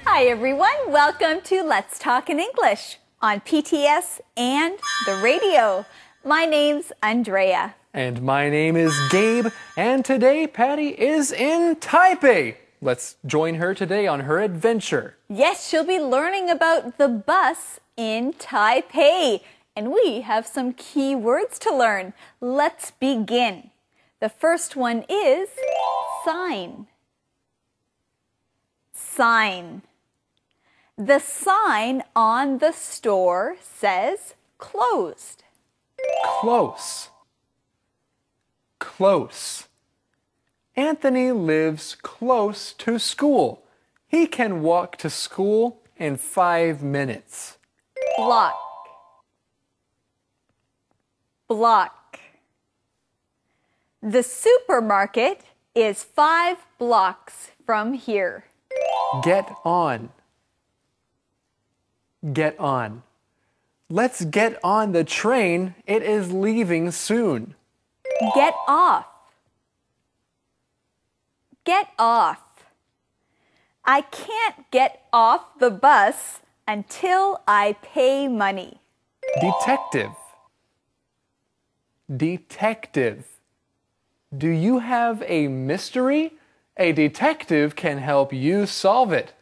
Hi everyone, welcome to Let's Talk in English on PTS and the radio. My name's Andrea. And my name is Gabe, and today Patty is in Taipei. Let's join her today on her adventure. Yes, she'll be learning about the bus in Taipei. And we have some key words to learn. Let's begin. The first one is sign. Sign. The sign on the store says closed. Close. Close. Anthony lives close to school. He can walk to school in 5 minutes. Block. Block. The supermarket is 5 blocks from here. Get on. Get on. Let's get on the train. It is leaving soon. Get off. Get off. I can't get off the bus until I pay money. Detective. Detective. Do you have a mystery? A detective can help you solve it.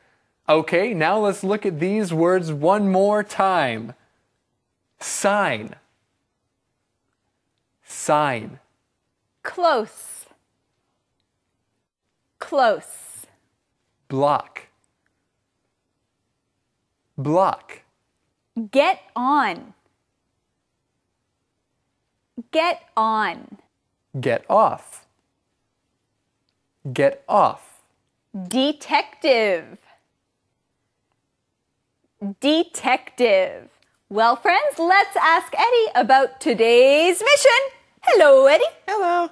Okay, now let's look at these words one more time. Sign. Sign. Close. Close. Block. Block. Get on. Get on. Get off. Get off. Detective. Detective. Well, friends, let's ask Eddie about today's mission. Hello, Eddie. Hello.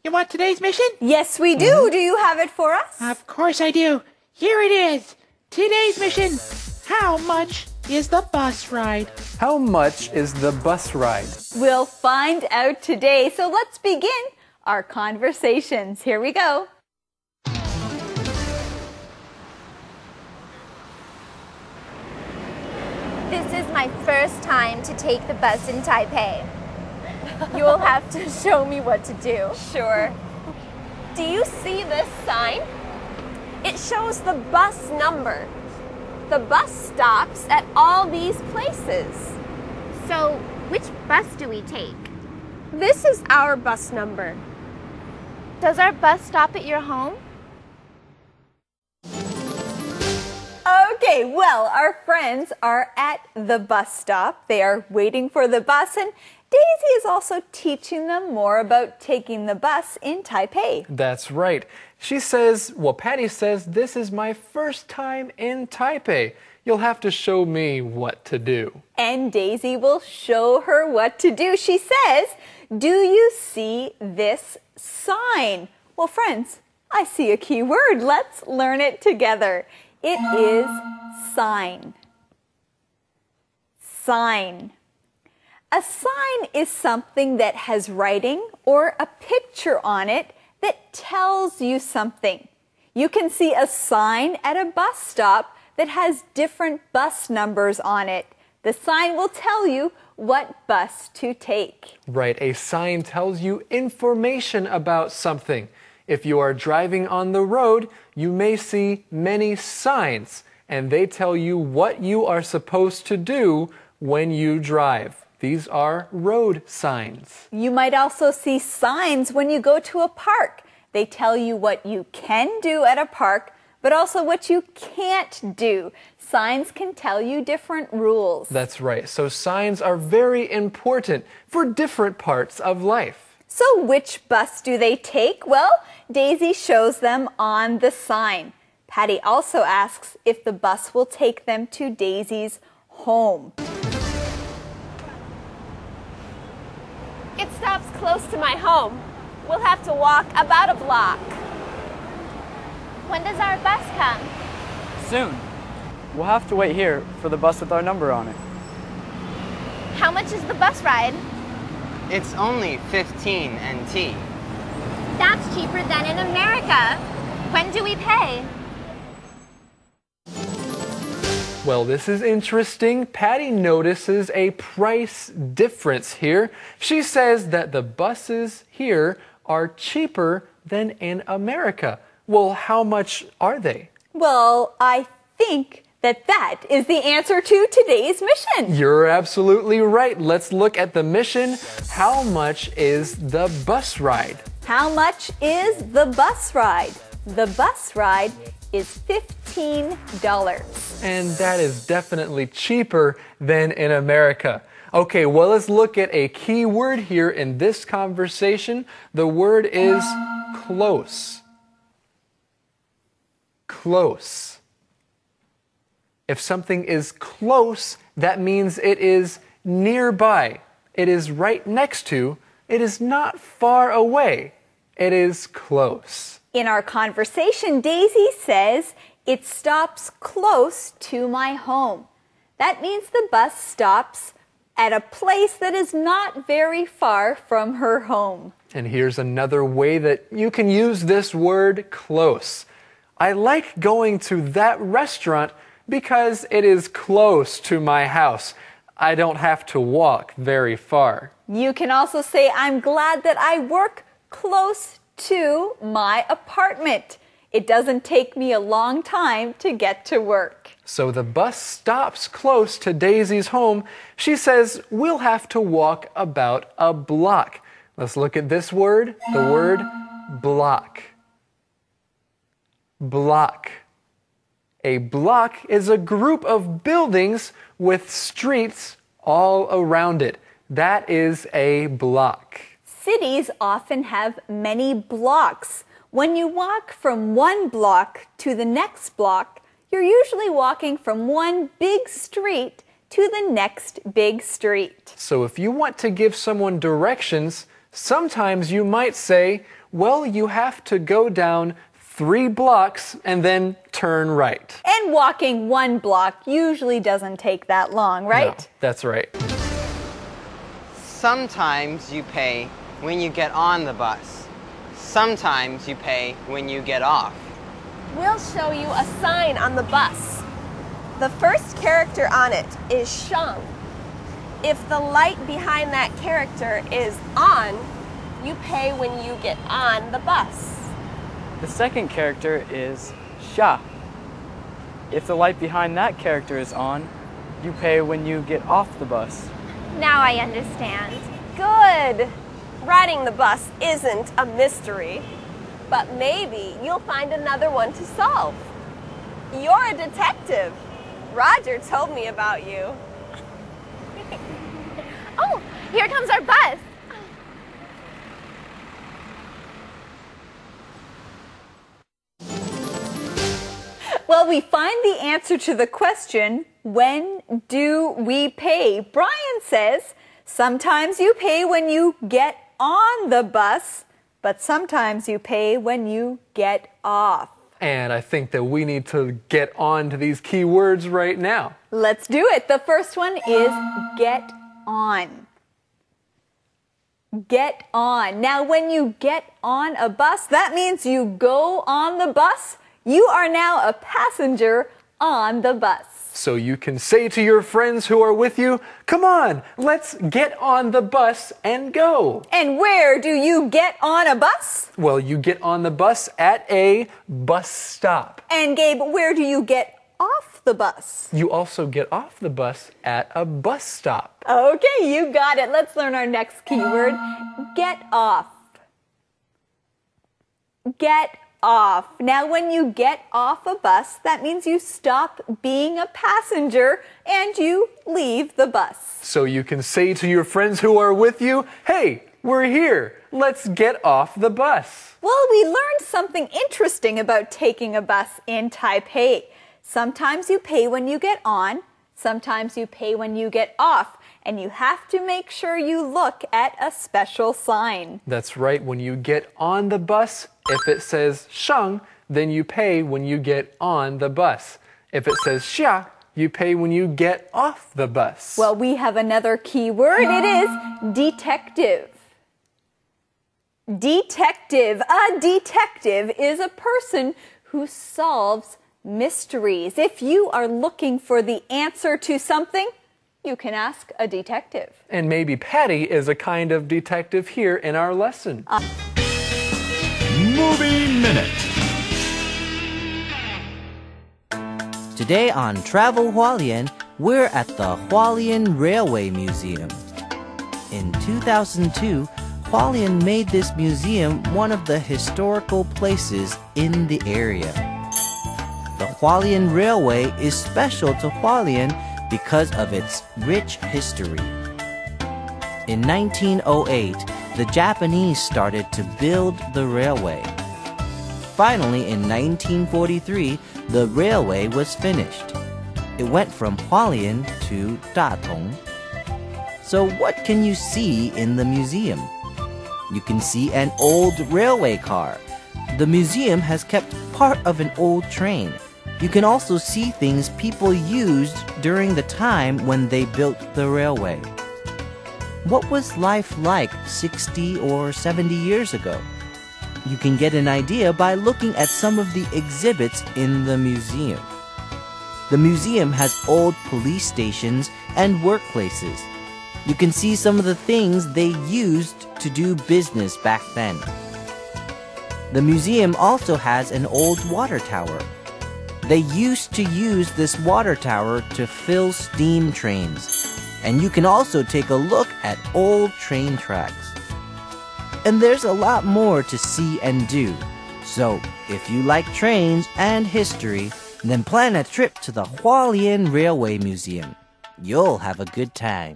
You want today's mission? Yes, we do. Do you have it for us? Of course I do. Here it is. Today's mission. How much is the bus ride? How much is the bus ride? We'll find out today. So let's begin our conversations. Here we go. This is my first time to take the bus in Taipei. You will have to show me what to do. Sure. Do you see this sign? It shows the bus number. The bus stops at all these places. So, which bus do we take? This is our bus number. Does our bus stop at your home? Okay, well, our friends are at the bus stop. They are waiting for the bus, and Daisy is also teaching them more about taking the bus in Taipei. That's right. She says, well, Patty says, this is my first time in Taipei. You'll have to show me what to do. And Daisy will show her what to do. She says, do you see this sign? Well, friends, I see a key word. Let's learn it together. It is sign. Sign. A sign is something that has writing or a picture on it that tells you something. You can see a sign at a bus stop that has different bus numbers on it. The sign will tell you what bus to take. Right, a sign tells you information about something. If you are driving on the road, you may see many signs, and they tell you what you are supposed to do when you drive. These are road signs. You might also see signs when you go to a park. They tell you what you can do at a park, but also what you can't do. Signs can tell you different rules. That's right. So signs are very important for different parts of life. So which bus do they take? Well, Daisy shows them on the sign. Patty also asks if the bus will take them to Daisy's home. It stops close to my home. We'll have to walk about a block. When does our bus come? Soon. We'll have to wait here for the bus with our number on it. How much is the bus ride? It's only 15 NT. That's cheaper than in America. When do we pay? Well, this is interesting. Patty notices a price difference here. She says that the buses here are cheaper than in America. Well, how much are they? Well, I think that is the answer to today's mission. You're absolutely right. Let's look at the mission. How much is the bus ride? How much is the bus ride? The bus ride is $15. And that is definitely cheaper than in America. Okay, well, let's look at a key word here in this conversation. The word is close. Close. If something is close, that means it is nearby. It is right next to. It is not far away. It is close. In our conversation, Daisy says, it stops close to my home. That means the bus stops at a place that is not very far from her home. And here's another way that you can use this word close. I like going to that restaurant because it is close to my house. I don't have to walk very far. You can also say, I'm glad that I work close to my apartment. It doesn't take me a long time to get to work. So the bus stops close to Daisy's home. She says we'll have to walk about a block. Let's look at this word, the word block. Block. A block is a group of buildings with streets all around it. That is a block. Cities often have many blocks. When you walk from one block to the next block, you're usually walking from one big street to the next big street. So if you want to give someone directions, sometimes you might say, well, you have to go down 3 blocks and then turn right. And walking 1 block usually doesn't take that long, right? No, that's right. Sometimes you pay when you get on the bus. Sometimes you pay when you get off. We'll show you a sign on the bus. The first character on it is shung. If the light behind that character is on, you pay when you get on the bus. The second character is sha. If the light behind that character is on, you pay when you get off the bus. Now I understand. Good. Riding the bus isn't a mystery, but maybe you'll find another one to solve. You're a detective. Roger told me about you. Oh, here comes our bus. Well, we find the answer to the question, when do we pay? Brian says, sometimes you pay when you get on the bus, but sometimes you pay when you get off. And I think that we need to get on to these key words right now. Let's do it. The first one is get on. Get on. Now, when you get on a bus, that means you go on the bus. You are now a passenger on the bus. So you can say to your friends who are with you, come on, let's get on the bus and go. And where do you get on a bus? Well, you get on the bus at a bus stop. And Gabe, where do you get off the bus? You also get off the bus at a bus stop. Okay, you got it. Let's learn our next keyword. Get off. Get off. Now, when you get off a bus, that means you stop being a passenger and you leave the bus. So you can say to your friends who are with you, hey, we're here. Let's get off the bus. Well, we learned something interesting about taking a bus in Taipei. Sometimes you pay when you get on, sometimes you pay when you get off. And you have to make sure you look at a special sign. That's right. When you get on the bus, if it says sheng, then you pay when you get on the bus. If it says xia, you pay when you get off the bus. Well, we have another key word. It is detective. Detective. A detective is a person who solves mysteries. If you are looking for the answer to something, you can ask a detective. And maybe Patty is a kind of detective here in our lesson. Movie Minute. Today on Travel Hualien, we're at the Hualien Railway Museum. In 2002, Hualien made this museum one of the historical places in the area. The Hualien Railway is special to Hualien because of its rich history. In 1908, the Japanese started to build the railway. Finally, in 1943, the railway was finished. It went from Hualien to Datong. So what can you see in the museum? You can see an old railway car. The museum has kept part of an old train. You can also see things people used during the time when they built the railway. What was life like 60 or 70 years ago? You can get an idea by looking at some of the exhibits in the museum. The museum has old police stations and workplaces. You can see some of the things they used to do business back then. The museum also has an old water tower. They used to use this water tower to fill steam trains. And you can also take a look at old train tracks. And there's a lot more to see and do. So, if you like trains and history, then plan a trip to the Hualien Railway Museum. You'll have a good time.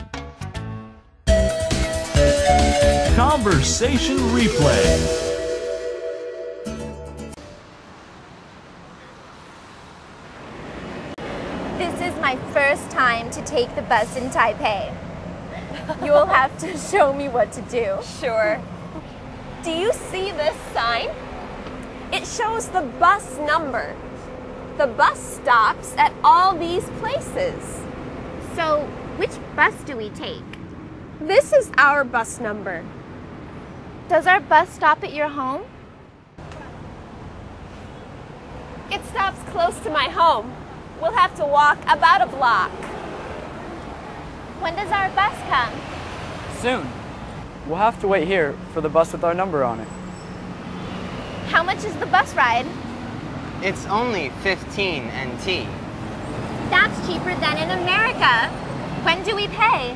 Conversation replay. This is my first time to take the bus in Taipei. You'll have to show me what to do. Sure. Do you see this sign? It shows the bus number. The bus stops at all these places. So, which bus do we take? This is our bus number. Does our bus stop at your home? It stops close to my home. We'll have to walk about a block. When does our bus come? Soon. We'll have to wait here for the bus with our number on it. How much is the bus ride? It's only 15 NT. That's cheaper than in America. When do we pay?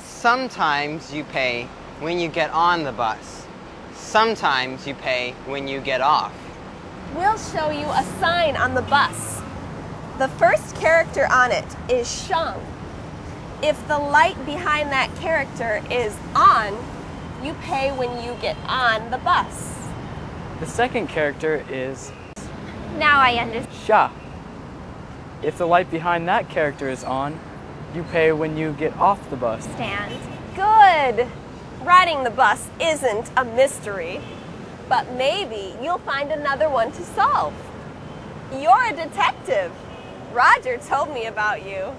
Sometimes you pay when you get on the bus. Sometimes you pay when you get off. We'll show you a sign on the bus. The first character on it is Sheng. If the light behind that character is on, you pay when you get on the bus. The second character is Now I understand. Sha. If the light behind that character is on, you pay when you get off the bus. Good. Riding the bus isn't a mystery, but maybe you'll find another one to solve. You're a detective. Roger told me about you.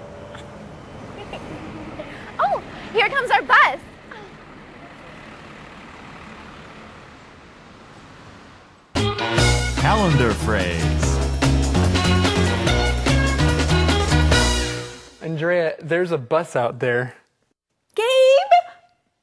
Oh, here comes our bus. Calendar phrase. Andrea, there's a bus out there. Gabe,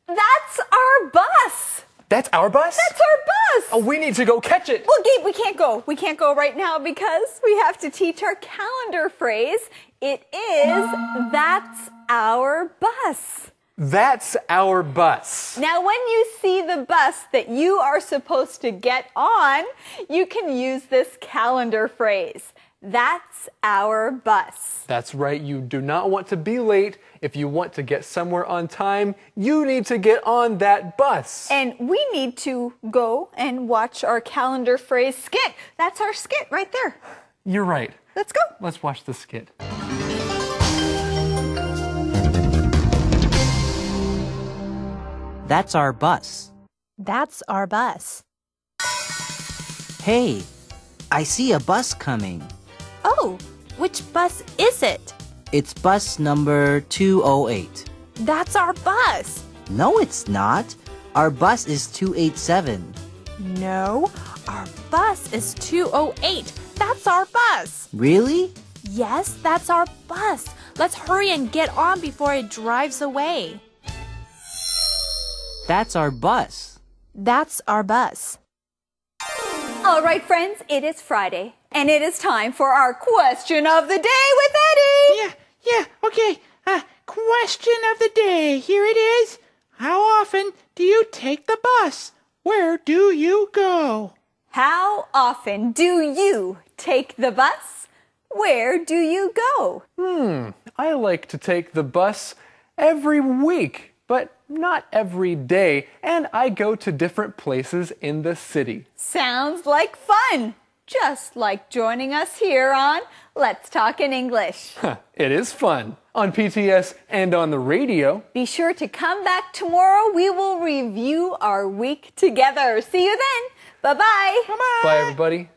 that's our bus. That's our bus? That's our bus. Oh, we need to go catch it. Well, Gabe, we can't go. We can't go right now because we have to teach our calendar phrase. It is, that's our bus. That's our bus. Now, when you see the bus that you are supposed to get on, you can use this calendar phrase. That's our bus. That's right. You do not want to be late. If you want to get somewhere on time, you need to get on that bus. And we need to go and watch our calendar phrase skit. That's our skit right there. You're right. Let's go. Let's watch the skit. That's our bus. That's our bus. Hey, I see a bus coming. Oh, which bus is it? It's bus number 208. That's our bus. No, it's not. Our bus is 287. No, our bus is 208. That's our bus. Really? Yes, that's our bus. Let's hurry and get on before it drives away. That's our bus. That's our bus. All right, friends, it is Friday, and it is time for our question of the day with Eddie. Yeah, okay. Question of the day. Here it is. How often do you take the bus? Where do you go? How often do you take the bus? Where do you go? I like to take the bus every week, but not every day, and I go to different places in the city. Sounds like fun. Just like joining us here on Let's Talk in English. It is fun on PTS and on the radio. Be sure to come back tomorrow. We will review our week together. See you then. Bye-bye. Bye, everybody.